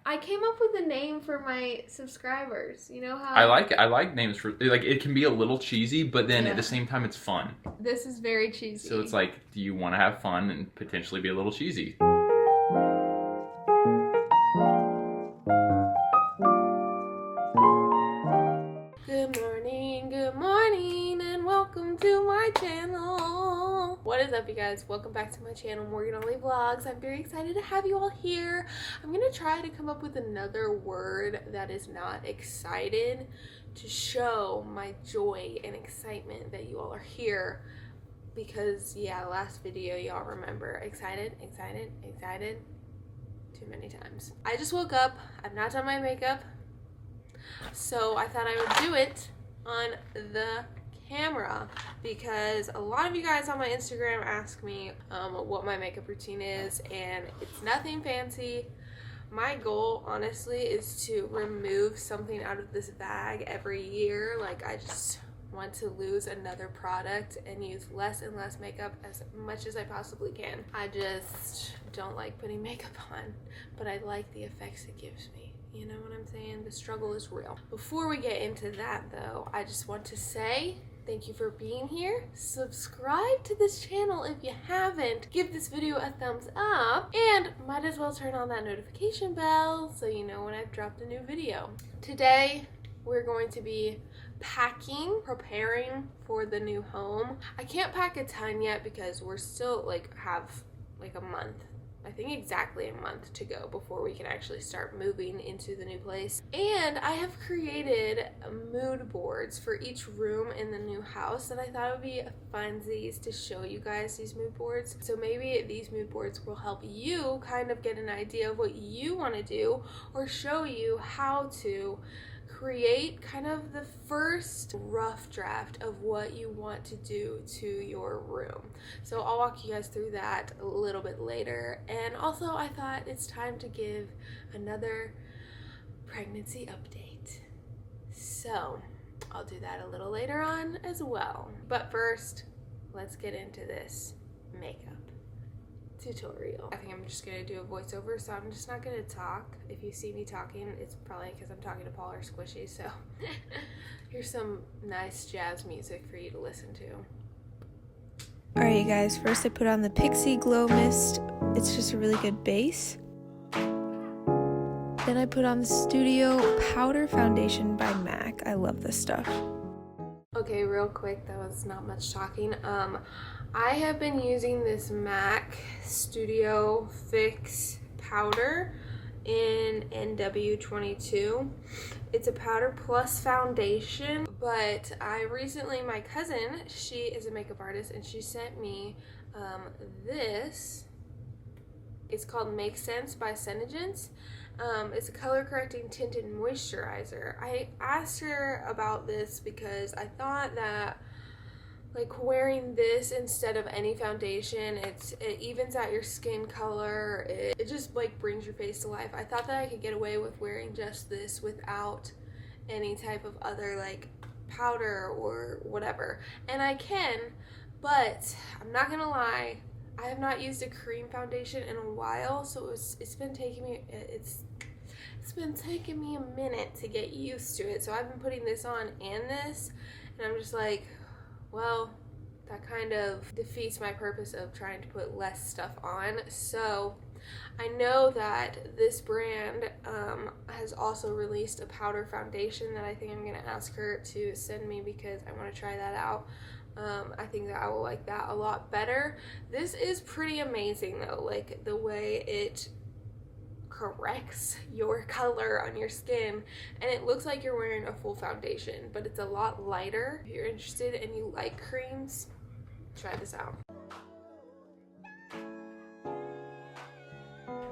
I came up with a name for my subscribers. You know how I like names for, like, it can be a little cheesy, but then at the same time it's fun. This is very cheesy. So it's like, do you want to have fun and potentially be a little cheesy? Good morning, and welcome to my channel. What is up, you guys? Welcome back to my channel, Morgan Olli Vlogs. I'm very excited to have you all here. I'm gonna try to come up with another word that is not excited to show my joy and excitement that you all are here. Because yeah, last video, y'all remember, excited too many times. I just woke up, I've not done my makeup, so I thought I would do it on the camera because a lot of you guys on my Instagram ask me what my makeup routine is, and it's nothing fancy. My goal, honestly, is to remove something out of this bag every year. Like, I just want to lose another product and use less and less makeup as much as I possibly can. I just don't like putting makeup on, but I like the effects it gives me. You know what I'm saying? The struggle is real. Before we get into that though, I just want to say thank you for being here. Subscribe to this channel if you haven't. Give this video a thumbs up, and might as well turn on that notification bell so you know when I've dropped a new video. Today, we're going to be preparing for the new home. I can't pack a ton yet because we're still have a month. I think exactly a month to go before we can actually start moving into the new place. And I have created mood boards for each room in the new house, and I thought it would be funsies to show you guys these mood boards. So maybe these mood boards will help you kind of get an idea of what you want to do, or show you how to create kind of the first rough draft of what you want to do to your room. So I'll walk you guys through that a little bit later. And also, I thought it's time to give another pregnancy update. So I'll do that a little later on as well. But first, let's get into this makeup tutorial. I think I'm just gonna do a voiceover, so I'm just not gonna talk. If you see me talking, it's probably because I'm talking to Paul or Squishy. So here's some nice jazz music for you to listen to. Alright, you guys, first I put on the Pixie Glow Mist. It's just a really good base. Then I put on the Studio Powder Foundation by MAC. I love this stuff. Okay, real quick, that was not much talking. I have been using this MAC Studio Fix powder in NW22. It's a powder plus foundation, but my cousin, she is a makeup artist, and she sent me this. It's called Make Sense by Senegence. It's a color correcting tinted moisturizer. I asked her about this because I thought that wearing this instead of any foundation, it evens out your skin color. It just brings your face to life. I thought that I could get away with wearing just this without any type of other powder or whatever, and I can, but I'm not gonna lie, I have not used a cream foundation in a while, so it's been taking me a minute to get used to it. So I've been putting this on and this, and I'm just like, well, that kind of defeats my purpose of trying to put less stuff on. So I know that this brand has also released a powder foundation that I think I'm gonna ask her to send me because I want to try that out. I think that I will like that a lot better. This is pretty amazing though, the way it corrects your color on your skin, and it looks like you're wearing a full foundation, but it's a lot lighter. If you're interested and you like creams, try this out.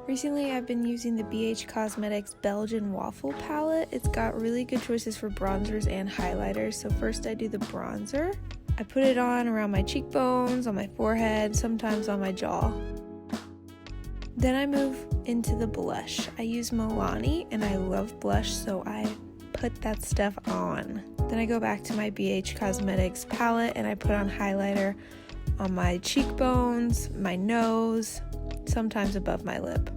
Recently, I've been using the BH Cosmetics Belgian Waffle palette. It's got really good choices for bronzers and highlighters. So first I do the bronzer. I put it on around my cheekbones, on my forehead, sometimes on my jaw. Then I move into the blush. I use Milani, and I love blush, so I put that stuff on. Then I go back to my BH Cosmetics palette, and I put on highlighter on my cheekbones, my nose, sometimes above my lip.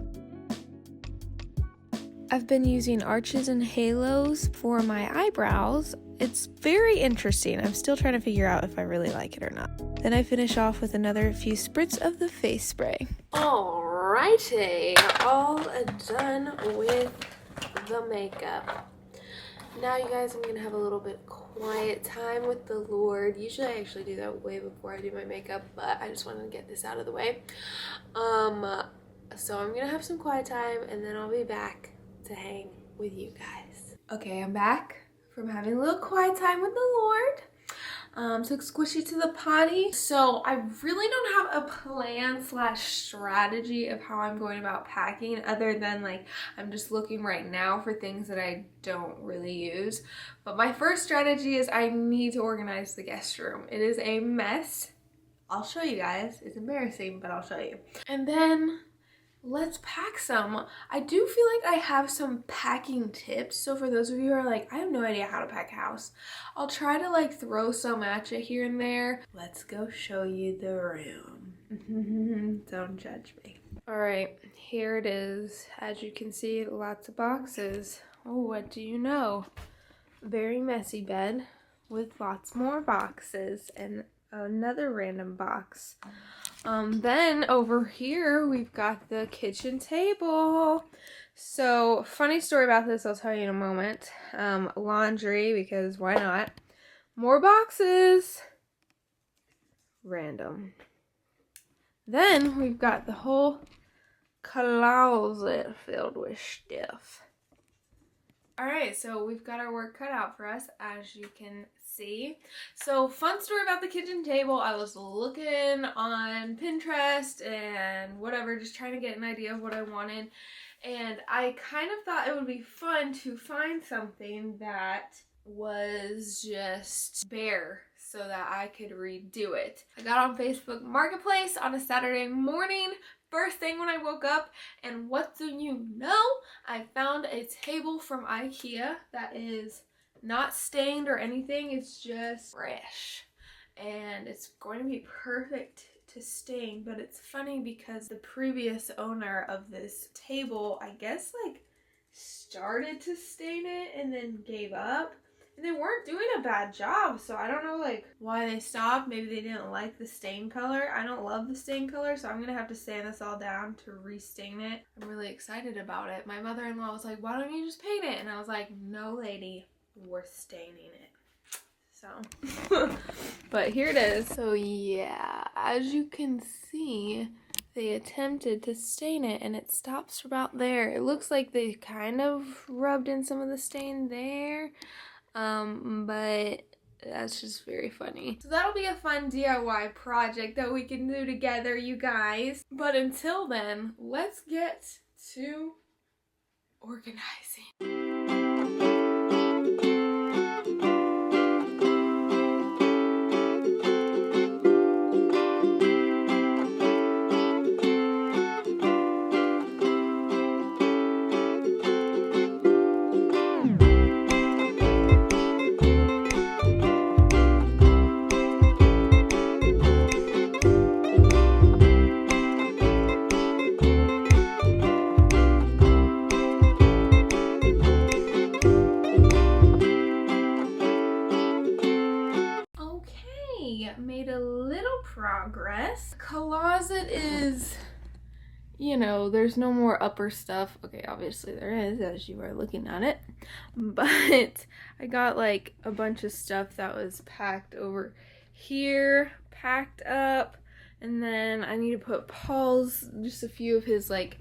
I've been using arches and halos for my eyebrows. It's very interesting. I'm still trying to figure out if I really like it or not. Then I finish off with another few spritz of the face spray. Alrighty, all done with the makeup. Now you guys, I'm gonna have a little bit quiet time with the Lord. Usually I actually do that way before I do my makeup, but I just wanted to get this out of the way. So I'm gonna have some quiet time and then I'll be back to hang with you guys. Okay, I'm back from having a little quiet time with the Lord. Took Squishy to the potty. So I really don't have a plan / strategy of how I'm going about packing, other than like I'm just looking right now for things that I don't really use. But my first strategy is I need to organize the guest room. It is a mess. I'll show you guys. It's embarrassing, but I'll show you. And then let's pack some. I do feel like I have some packing tips. So for those of you who are like, I have no idea how to pack a house, I'll try to like throw some at you here and there. Let's go show you the room. Don't judge me. All right, here it is. As you can see, lots of boxes. Oh, what do you know? Very messy bed with lots more boxes and another random box. Then over here we've got the kitchen table. So funny story about this, I'll tell you in a moment. Laundry, because why not? More boxes. Random. Then we've got the whole closet filled with stuff. Alright, so we've got our work cut out for us, as you can see. So fun story about the kitchen table. I was looking on Pinterest and whatever, just trying to get an idea of what I wanted. And I kind of thought it would be fun to find something that was just bare so that I could redo it. I got on Facebook Marketplace on a Saturday morning, first thing when I woke up, and what do you know? I found a table from IKEA that is not stained or anything, it's just fresh. And it's going to be perfect to stain, but it's funny because the previous owner of this table, I guess like started to stain it and then gave up. And they weren't doing a bad job, so I don't know like why they stopped. Maybe they didn't like the stain color. I don't love the stain color, so I'm gonna have to sand this all down to restain it. I'm really excited about it. My mother-in-law was like, why don't you just paint it? And I was like, no lady, we're staining it. So, but here it is. So yeah, as you can see, they attempted to stain it and it stops about there. It looks like they kind of rubbed in some of the stain there. But that's just very funny. So that'll be a fun DIY project that we can do together, you guys. But until then, let's get to organizing. Made a little progress. Closet is, you know, there's no more upper stuff. Okay, obviously there is as you are looking at it, but I got like a bunch of stuff that was packed over here, packed up, and then I need to put Paul's, just a few of his like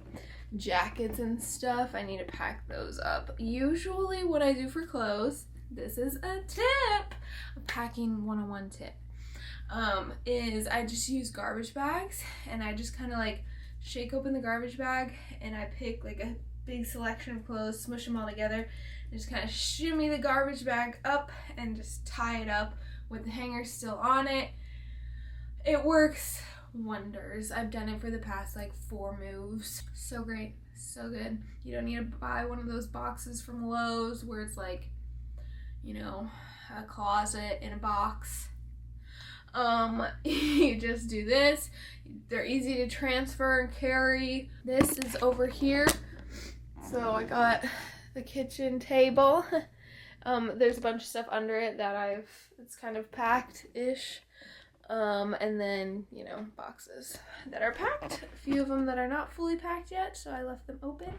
jackets and stuff. I need to pack those up. Usually what I do for clothes, this is a tip, a packing 101 tip. Is I just use garbage bags and I just kind of like shake open the garbage bag and I pick like a big selection of clothes, smush them all together, and just kind of shimmy the garbage bag up and just tie it up with the hanger still on it. It works wonders. I've done it for the past like 4 moves. So great, so good. You don't need to buy one of those boxes from Lowe's where it's like, you know, a closet in a box. You just do this. They're easy to transfer and carry. This is over here. So I got the kitchen table. There's a bunch of stuff under it that it's kind of packed-ish. And then, you know, boxes that are packed. A few of them that are not fully packed yet, so I left them open.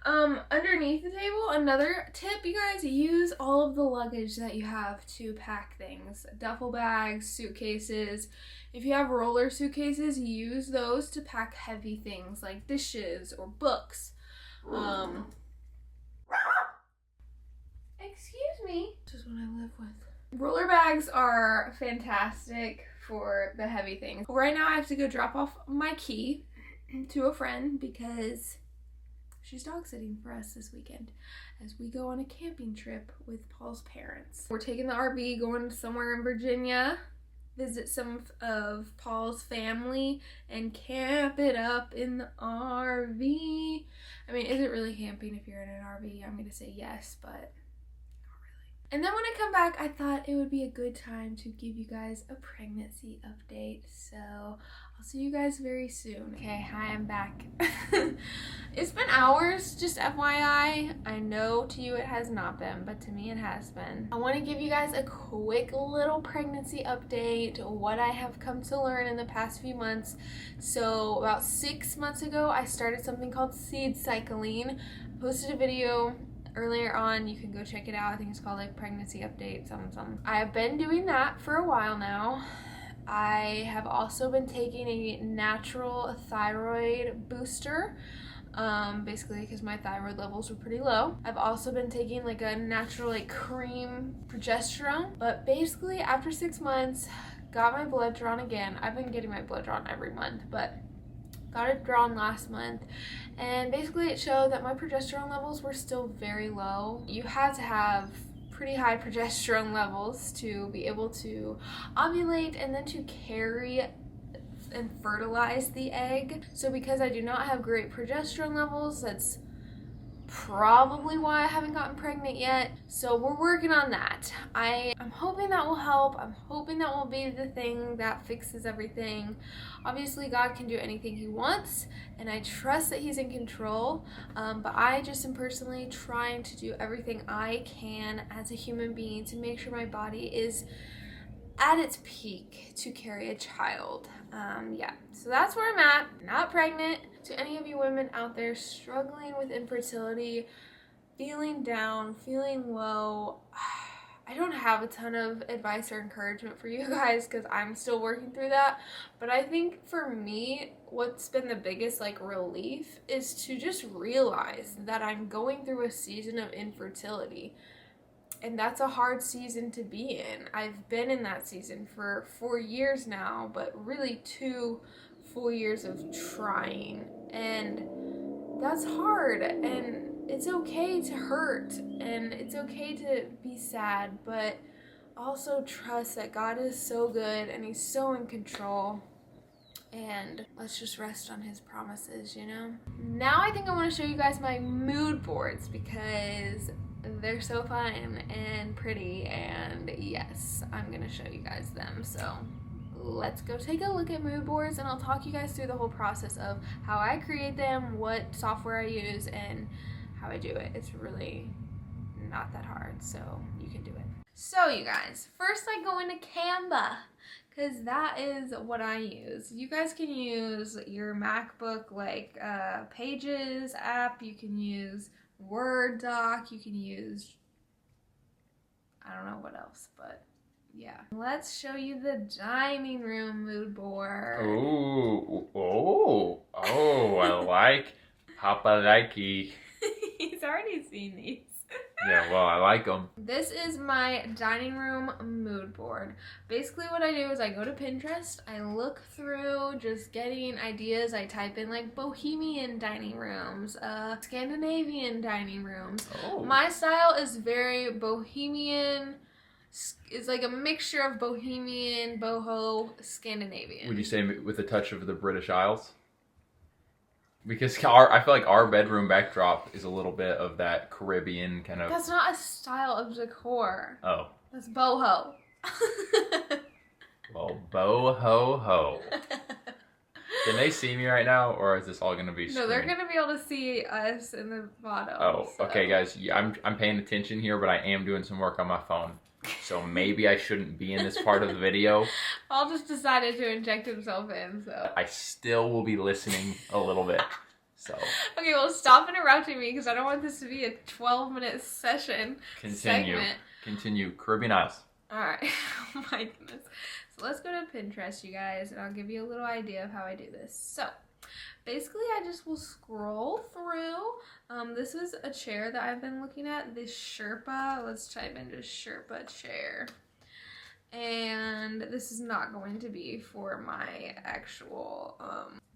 Underneath the table, another tip, you guys, use all of the luggage that you have to pack things. Duffel bags, suitcases. If you have roller suitcases, use those to pack heavy things like dishes or books. Excuse me. This is what I live with. Roller bags are fantastic for the heavy things. Right now I have to go drop off my key to a friend because she's dog sitting for us this weekend as we go on a camping trip with Paul's parents. We're taking the RV, going somewhere in Virginia, visit some of Paul's family, and camp it up in the RV. I mean, is it really camping if you're in an RV? I'm gonna say yes, but not really. And then when I come back, I thought it would be a good time to give you guys a pregnancy update. So I'll see you guys very soon. Okay, hi, I'm back. It's been hours, just FYI. I know to you it has not been, but to me it has been. I want to give you guys a quick little pregnancy update, what I have come to learn in the past few months. So about 6 months ago, I started something called seed cycling. I posted a video earlier on, you can go check it out. I think it's called like pregnancy update, something. I have been doing that for a while now. I have also been taking a natural thyroid booster, basically because my thyroid levels were pretty low. I've also been taking like a natural like cream progesterone, but basically after 6 months, got my blood drawn again. I've been getting my blood drawn every month, but got it drawn last month, and basically it showed that my progesterone levels were still very low. You had to have pretty high progesterone levels to be able to ovulate and then to carry and fertilize the egg. So because I do not have great progesterone levels, that's probably why I haven't gotten pregnant yet. So we're working on that. I'm hoping that will help. I'm hoping that will be the thing that fixes everything. Obviously God can do anything he wants, and I trust that he's in control, but I just am personally trying to do everything I can as a human being to make sure my body is at its peak to carry a child. Yeah, so that's where I'm at. Not pregnant. To any of you women out there struggling with infertility, feeling down, feeling low, I don't have a ton of advice or encouragement for you guys because I'm still working through that. But I think for me, what's been the biggest like relief is to just realize that I'm going through a season of infertility. And that's a hard season to be in. I've been in that season for 4 years now, but really 2 full years of trying. And that's hard. And it's okay to hurt. And it's okay to be sad. But also trust that God is so good and he's so in control. And let's just rest on his promises, you know? Now I think I want to show you guys my mood boards because they're so fun and pretty, and yes, I'm gonna show you guys them. So let's go take a look at mood boards, and I'll talk you guys through the whole process of how I create them, what software I use, and how I do it. It's really not that hard, so you can do it. So you guys, first I go into Canva, because that is what I use. You guys can use your MacBook like Pages app, you can use Word doc, you can use, I don't know what else, but yeah. Let's show you the dining room mood board. Oh, I like Papa likey. He's already seen these. Yeah, well, I like them. This is my dining room mood board. Basically what I do is I go to Pinterest, I look through just getting ideas, I type in like bohemian dining rooms, Scandinavian dining rooms. Oh. My style is very bohemian, it's like a mixture of bohemian, boho, Scandinavian. Would you say with a touch of the British Isles? Because I feel like our bedroom backdrop is a little bit of that Caribbean kind of... That's not a style of decor. Oh. That's boho. Well, bo-ho-ho. Can they see me right now, or is this all gonna be No, screened? they're gonna be able to see us in the bottom. Oh, so. okay, guys. Yeah, I'm paying attention here, but I am doing some work on my phone, so maybe I shouldn't be in this part of the video. Paul just decided to inject himself in, so. I still will be listening a little bit. So Okay, well, stop interrupting me because I don't want this to be a 12-minute session. Segment. Continue. Caribbean Isles. All right. Oh my goodness. So let's go to Pinterest, you guys, and I'll give you a little idea of how I do this. So basically, I just will scroll through. This is a chair that I've been looking at. This Sherpa. Let's type in just Sherpa chair. And this is not going to be for my actual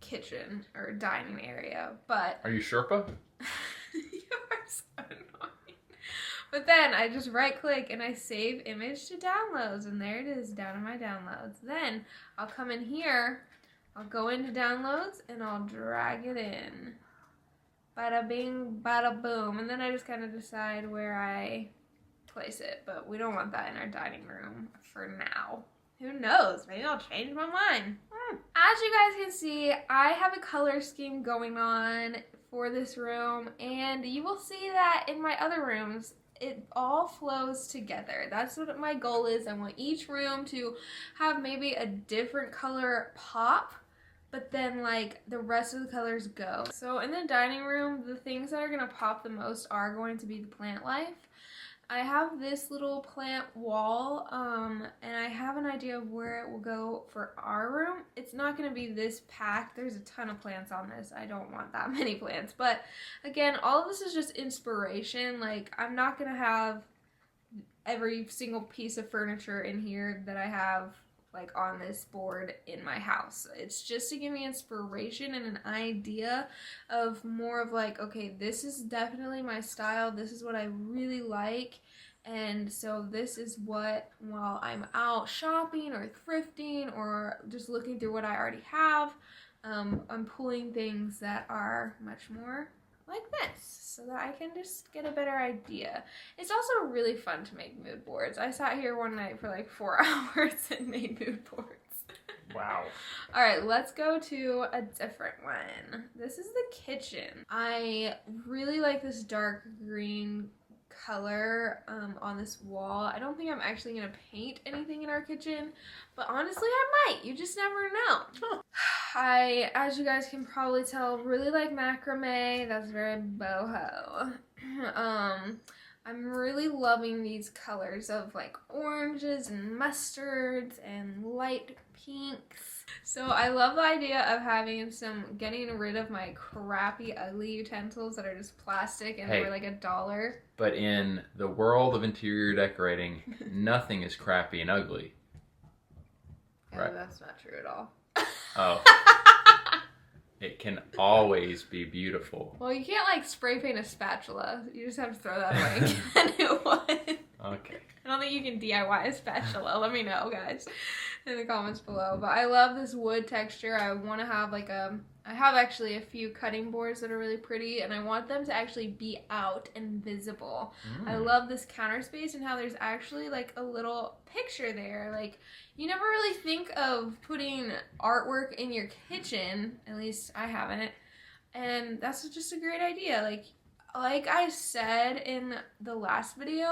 kitchen or dining area, but... Are you Sherpa? You are so annoying. But then I just right click and I save image to downloads, and there it is down in my downloads. Then I'll come in here, I'll go into downloads, and I'll drag it in. Bada bing, bada boom. And then I just kind of decide where I place it, but we don't want that in our dining room for now. Who knows? Maybe I'll change my mind. As you guys can see, I have a color scheme going on for this room, and you will see that in my other rooms, it all flows together. That's what my goal is. I want each room to have maybe a different color pop, but then like the rest of the colors go. So in the dining room, the things that are gonna pop the most are going to be the plant life. I have this little plant wall, and I have an idea of where it will go for our room. It's not going to be this packed. There's a ton of plants on this. I don't want that many plants. But again, all of this is just inspiration. Like, I'm not going to have every single piece of furniture in here that I have like on this board in my house. It's just to give me inspiration and an idea of more of like, okay, this is definitely my style. This is what I really like. And so this is what, while I'm out shopping or thrifting or just looking through what I already have, I'm pulling things that are much more like this so that I can just get a better idea. It's also really fun to make mood boards. I sat here one night for like 4 hours and made mood boards. Wow. All right, let's go to a different one. This is the kitchen. I really like this dark green color on this wall. I don't think I'm actually gonna paint anything in our kitchen, but honestly I might. You just never know. I, as you guys can probably tell, really like macrame. That's very boho. I'm really loving these colors of like oranges and mustards and light pinks. So I love the idea of having getting rid of my crappy, ugly utensils that are just plastic and were like $1. But in the world of interior decorating, nothing is crappy and ugly. Right. That's not true at all. Oh. It can always be beautiful. Well, you can't like spray paint a spatula. You just have to throw that away and get a new one. Okay. I don't think you can DIY a spatula. Let me know, guys, in the comments below. But I love this wood texture. I want to have like I have actually a few cutting boards that are really pretty, and I want them to actually be out and visible. I love this counter space and how there's actually like a little picture there. Like, you never really think of putting artwork in your kitchen, at least I haven't, and that's just a great idea. Like I said in the last video,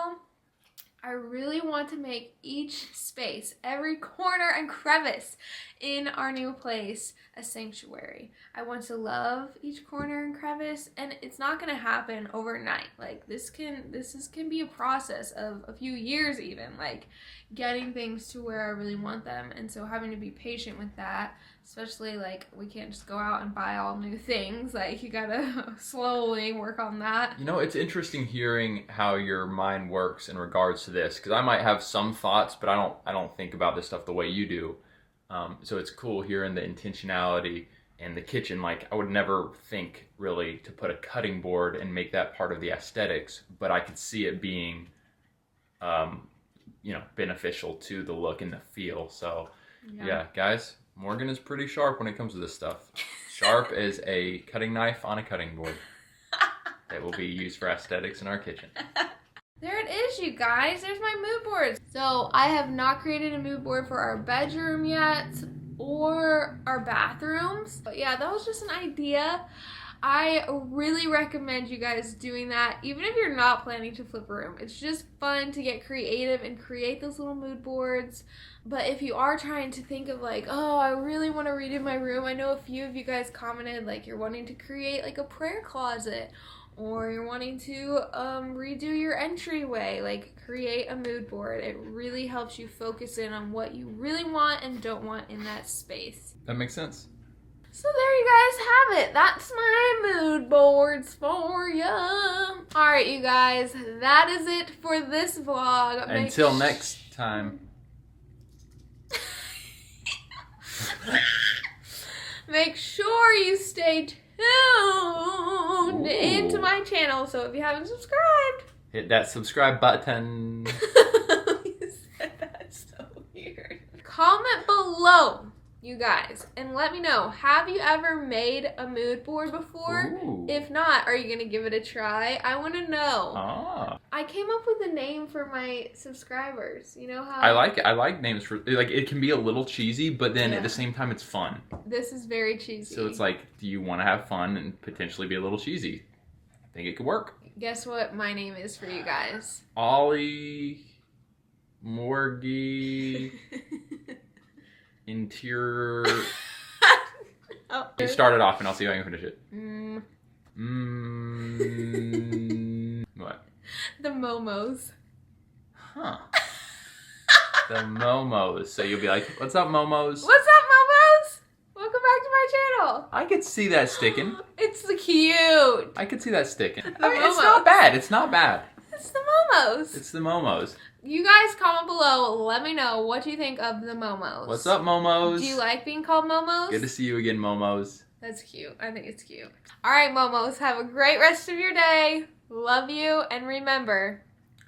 I really want to make each space, every corner and crevice in our new place, a sanctuary. I want to love each corner and crevice, and it's not going to happen overnight. Like this can be a process of a few years even, like getting things to where I really want them. And so having to be patient with that, especially like we can't just go out and buy all new things. Like you gotta slowly work on that. You know, it's interesting hearing how your mind works in regards to this, because I might have some thoughts, but I don't think about this stuff the way you do. So it's cool hearing the intentionality in the kitchen. Like I would never think really to put a cutting board and make that part of the aesthetics, but I could see it being, beneficial to the look and the feel. So yeah, guys, Morgan is pretty sharp when it comes to this stuff. Sharp as a cutting knife on a cutting board that will be used for aesthetics in our kitchen. There it is, you guys. There's my mood board. So I have not created a mood board for our bedroom yet or our bathrooms. But yeah, that was just an idea. I really recommend you guys doing that, even if you're not planning to flip a room. It's just fun to get creative and create those little mood boards. But if you are trying to think of like, oh, I really want to redo my room, I know a few of you guys commented like you're wanting to create like a prayer closet, or you're wanting to redo your entryway, like create a mood board. It really helps you focus in on what you really want and don't want in that space. That makes sense. So there you guys have it. That's my mood boards for ya. Alright, you guys, that is it for this vlog. Until next time. Make sure you stay tuned into my channel. So if you haven't subscribed, hit that subscribe button. You said that so weird. Comment below, you guys, and let me know, have you ever made a mood board before? Ooh. If not, are you gonna give it a try? I want to know. Ah. I came up with a name for my subscribers. You know how I like it. I like names for, like, it can be a little cheesy, but then at the same time it's fun. This is very cheesy. So it's like, do you want to have fun and potentially be a little cheesy? I think it could work. Guess what my name is for you guys? Ollie Morgie Interior. Oh. You start it off and I'll see if I can finish it. What? The Momos. Huh. The Momos. So you'll be like, what's up, Momos? What's up, Momos? Welcome back to my channel. I could see that sticking. It's cute. I could see that sticking. The I mean, it's Momos. not bad. It's not bad. It's the Momos. It's the Momos. You guys comment below. Let me know what you think of the Momos. What's up, Momos? Do you like being called Momos? Good to see you again, Momos. That's cute. I think it's cute. All right, Momos. Have a great rest of your day. Love you. And remember.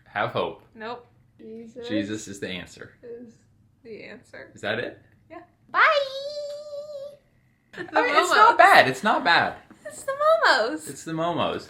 Have hope. Nope. Jesus is the answer. Is the answer. Is that it? Yeah. Bye. I mean, it's not bad. It's not bad. It's the Momos. It's the Momos.